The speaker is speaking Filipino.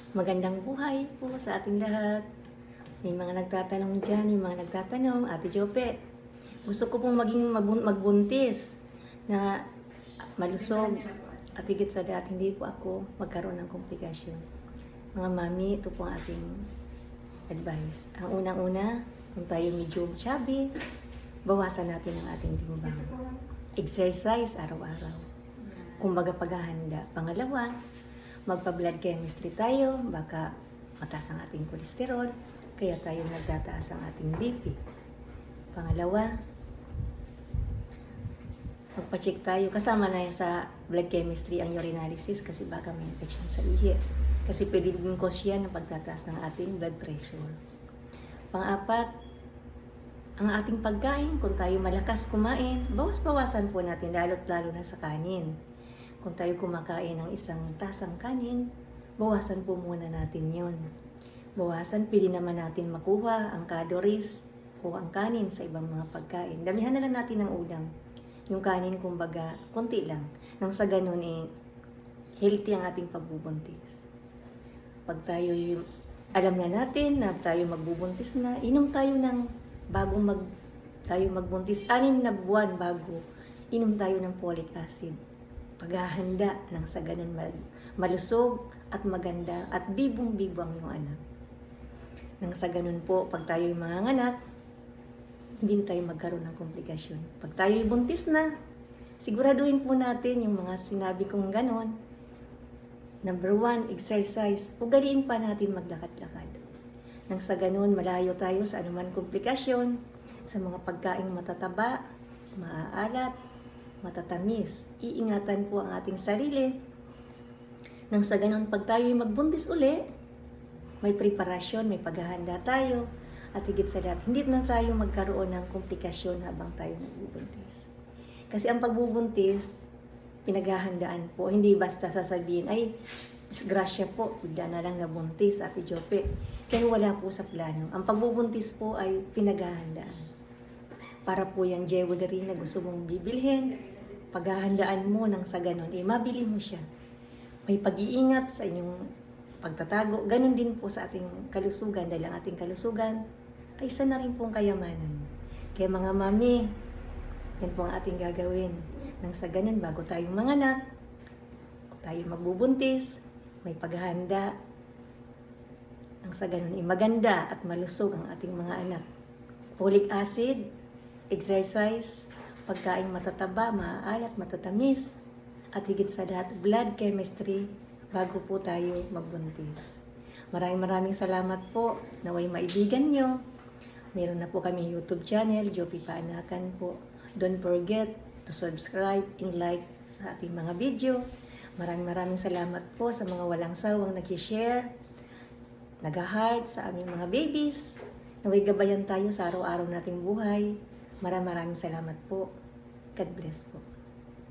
Magandang buhay po sa ating lahat. May mga nagtatanong dyan, yung mga nagtatanong, Ate Jope, gusto ko pong magbuntis na malusog at higit sa lahat, hindi po ako magkaroon ng komplikasyon. Mga mami, ito po ang ating advice. Ang unang-una, kung tayo medyo chubby, bawasan natin ang ating timbang. Exercise araw-araw. Kumbaga paghahanda. Pangalawa, magpa-blood chemistry tayo, baka mataas ang ating kolesterol, kaya tayo nagtataas ang ating BP. Pangalawa, magpa-check tayo, kasama na yan sa blood chemistry ang urinalysis kasi baka may infection sa ihi. Kasi pwede din cause yan ng pagtataas ng ating blood pressure. Pang-apat, ang ating pagkain, kung tayo malakas kumain, bawas-bawasan po natin lalo't-lalo na sa kanin. Kung tayo kumakain ng isang tasang kanin, bawasan po muna natin yon. Bawasan, pili naman natin makuha ang calories o ang kanin sa ibang mga pagkain. Damihan na lang natin ng ulam. Yung kanin, kumbaga, konti lang. Nang sa ganun, healthy ang ating pagbubuntis. Pag tayo, alam na natin na tayo magbubuntis na, inom tayo ng tayo magbuntis, 6 na buwan bago, inom tayo ng folic acid. Paghahanda ng sa ganun malusog at maganda at bibong-bibong yung anak. Nang sa ganun po, pag tayo'y manganganak, hindi tayo magkaroon ng komplikasyon. Pag tayo'y buntis na, siguraduhin po natin yung mga sinabi kong ganon. Number 1, exercise. Ugaliin pa natin maglakad-lakad. Nang sa ganun, malayo tayo sa anuman komplikasyon, sa mga pagkaing matataba, maaalat, matatamis. Iingatan po ang ating sarili. Nang sa ganun, pag tayo'y magbuntis uli, may preparasyon, may paghahanda tayo, at higit sa lahat, hindi na tayo magkaroon ng komplikasyon habang tayo nagbubuntis. Kasi ang pagbubuntis, pinaghahandaan po, hindi basta sasabihin, ay, disgrasya po, bigla na lang nabuntis, Ate Jope. Kaya wala po sa plano. Ang pagbubuntis po ay pinaghahandaan. Para po yan jewelry na gusto mong bibilhin, paghahandaan mo nang sa ganun, mabili mo siya. May pag-iingat sa inyong pagtatago. Ganun din po sa ating kalusugan, dahil ang ating kalusugan ay isa na rin pong kayamanan. Kaya mga mami, yan po ang ating gagawin. Nang sa ganun, bago tayong manganak, o tayo magbubuntis, may paghahanda. Nang sa ganun, maganda at malusog ang ating mga anak. Folic acid, exercise, pagkain matataba, maaalat, matatamis, at higit sa lahat, blood chemistry bago po tayo magbuntis. Maraming salamat po. Naway maibigan nyo. Meron na po kami YouTube channel, Jope Paanakan po. Don't forget to subscribe and like sa ating mga video. Maraming salamat po sa mga walang sawang nag-share, nag-heart sa aming mga babies. Naway gabayan tayo sa araw-araw nating buhay. Maraming salamat po. God bless po.